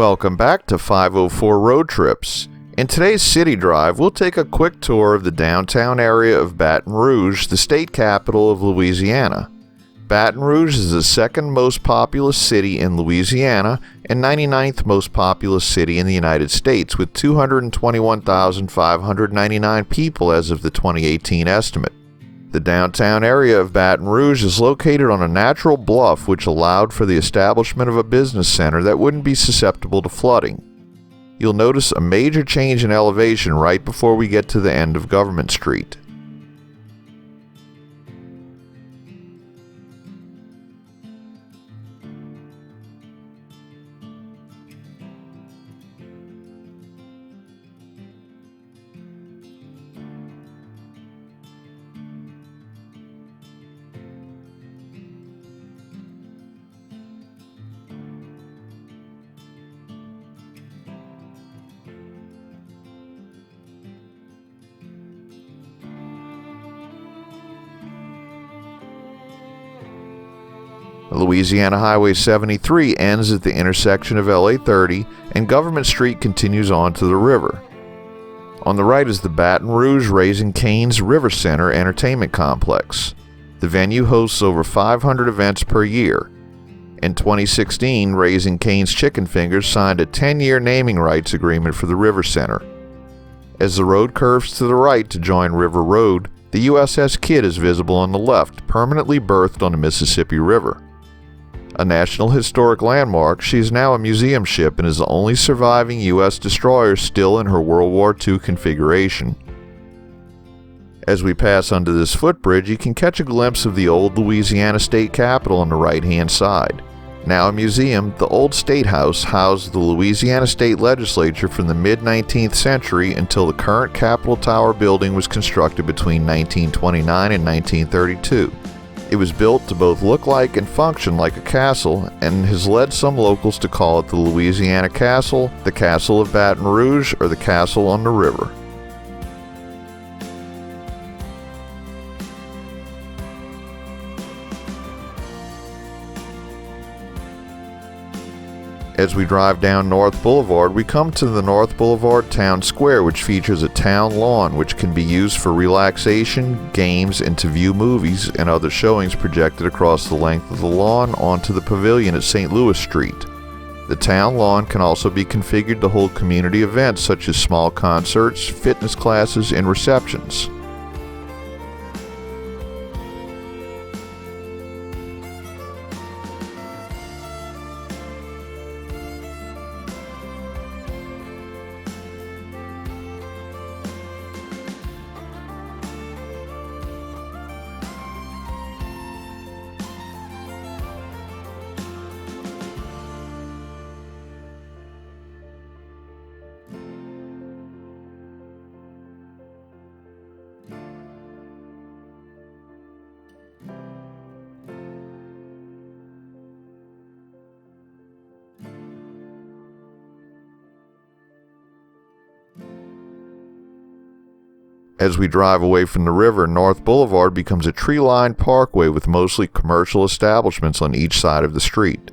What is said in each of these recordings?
Welcome back to 504 Road Trips. In today's City Drive, we'll take a quick tour of the downtown area of Baton Rouge, the state capital of Louisiana. Baton Rouge is the second most populous city in Louisiana and 99th most populous city in the United States, with 221,599 people as of the 2018 estimate. The downtown area of Baton Rouge is located on a natural bluff which allowed for the establishment of a business center that wouldn't be susceptible to flooding. You'll notice a major change in elevation right before we get to the end of Government Street. Louisiana Highway 73 ends at the intersection of LA 30 and Government Street continues on to the river. On the right is the Baton Rouge Raising Cane's River Center Entertainment Complex. The venue hosts over 500 events per year. In 2016, Raising Cane's Chicken Fingers signed a 10-year naming rights agreement for the River Center. As the road curves to the right to join River Road, the USS Kidd is visible on the left, permanently berthed on the Mississippi River. A National Historic Landmark, she is now a museum ship and is the only surviving U.S. destroyer still in her World War II configuration. As we pass under this footbridge, you can catch a glimpse of the old Louisiana State Capitol on the right-hand side. Now a museum, the old State House housed the Louisiana State Legislature from the mid-19th century until the current Capitol Tower building was constructed between 1929 and 1932. It was built to both look like and function like a castle, and has led some locals to call it the Louisiana Castle, the Castle of Baton Rouge, or the Castle on the River. As we drive down North Boulevard, we come to the North Boulevard Town Square, which features a town lawn which can be used for relaxation, games, and to view movies and other showings projected across the length of the lawn onto the pavilion at St. Louis Street. The town lawn can also be configured to hold community events such as small concerts, fitness classes, and receptions. As we drive away from the river, North Boulevard becomes a tree-lined parkway with mostly commercial establishments on each side of the street.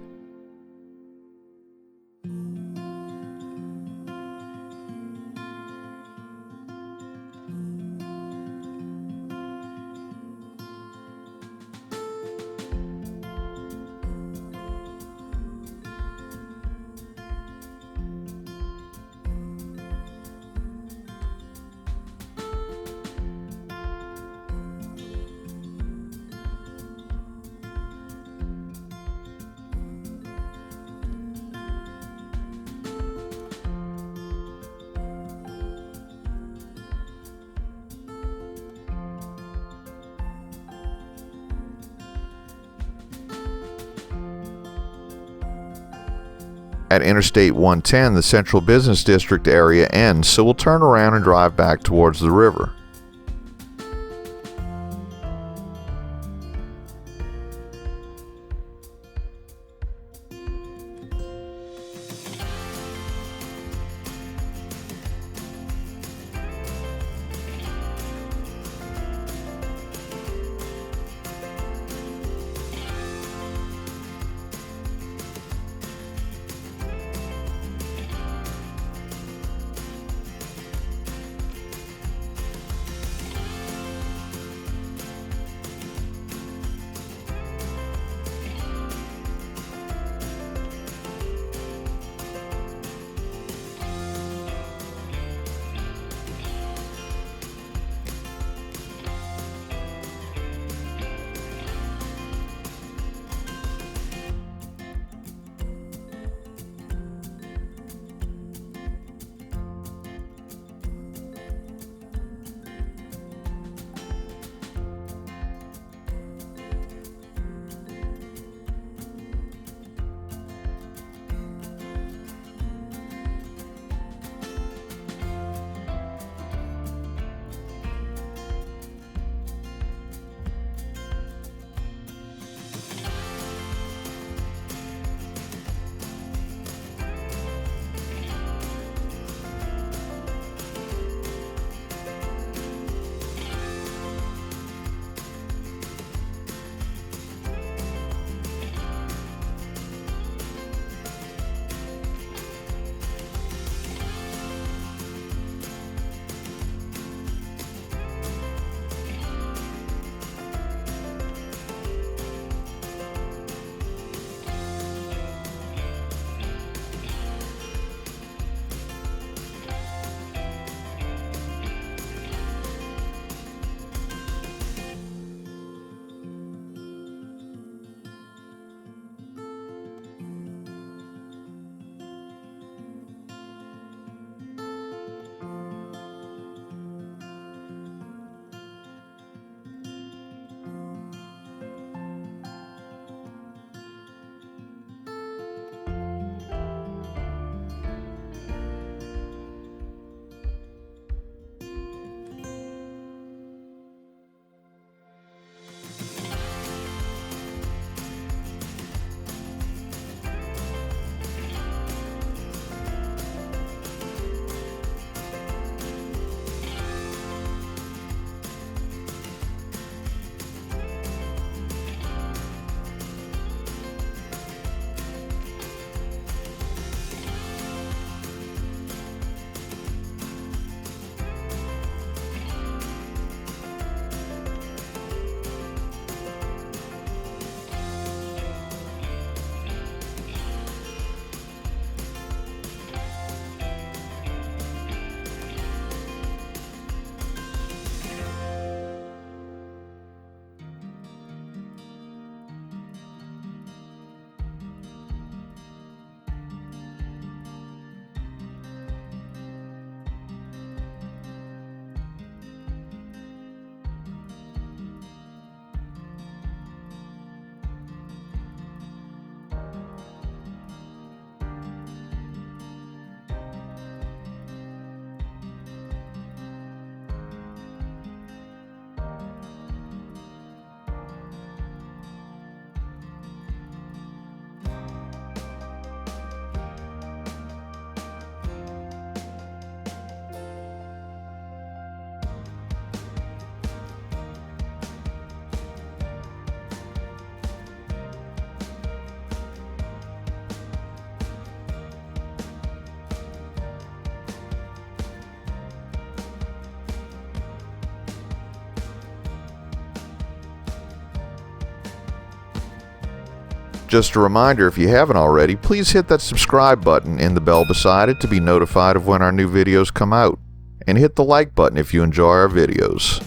At Interstate 110, the Central Business District area ends, so we'll turn around and drive back towards the river. Just a reminder, if you haven't already, please hit that subscribe button and the bell beside it to be notified of when our new videos come out. And hit the like button if you enjoy our videos.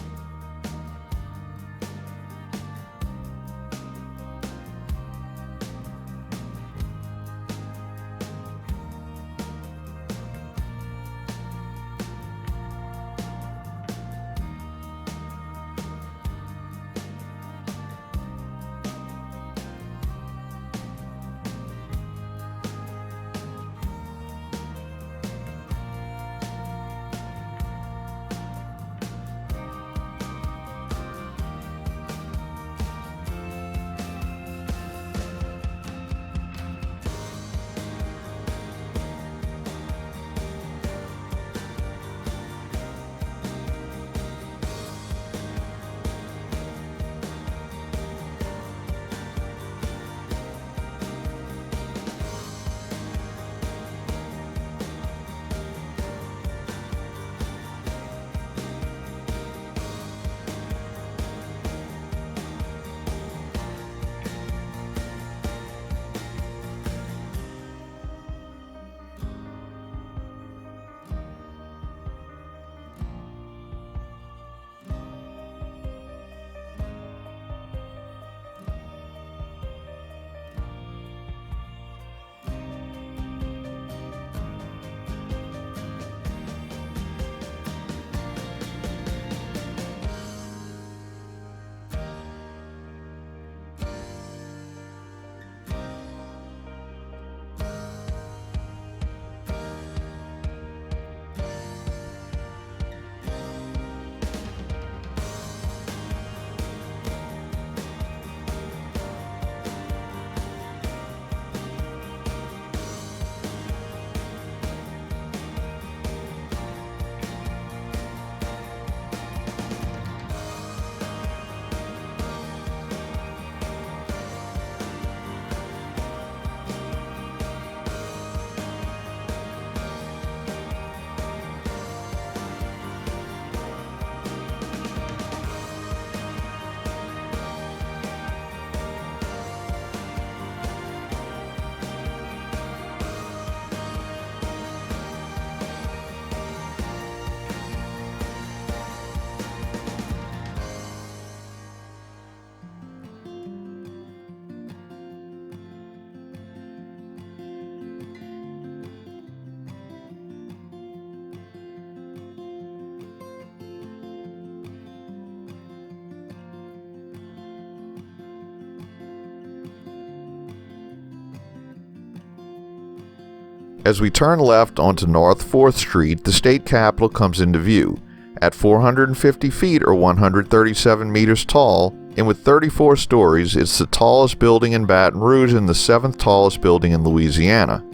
As we turn left onto North 4th Street, the state capitol comes into view. At 450 feet or 137 meters tall, and with 34 stories, it's the tallest building in Baton Rouge and the 7th tallest building in Louisiana.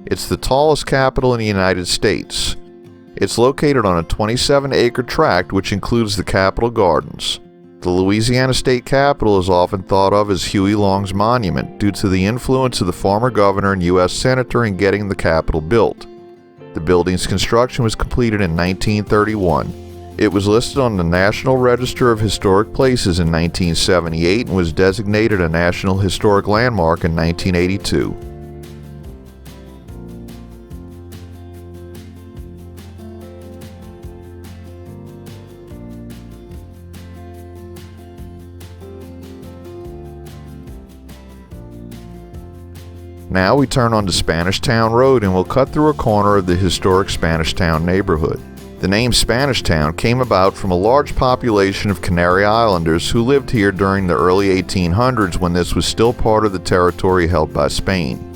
It's the tallest capitol in the United States. It's located on a 27-acre tract which includes the Capitol Gardens. The Louisiana State Capitol is often thought of as Huey Long's monument due to the influence of the former governor and U.S. Senator in getting the Capitol built. The building's construction was completed in 1931. It was listed on the National Register of Historic Places in 1978 and was designated a National Historic Landmark in 1982. Now we turn onto Spanish Town Road and we'll cut through a corner of the historic Spanish Town neighborhood. The name Spanish Town came about from a large population of Canary Islanders who lived here during the early 1800s when this was still part of the territory held by Spain.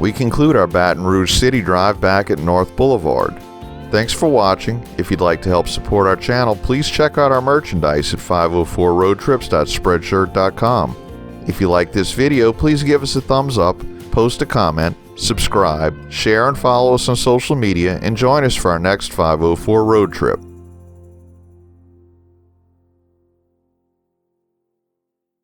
We conclude our Baton Rouge City drive back at North Boulevard. Thanks for watching. If you'd like to help support our channel, please check out our merchandise at 504roadtrips.spreadshirt.com. If you like this video, please give us a thumbs up, post a comment, subscribe, share and follow us on social media, and join us for our next 504 road trip.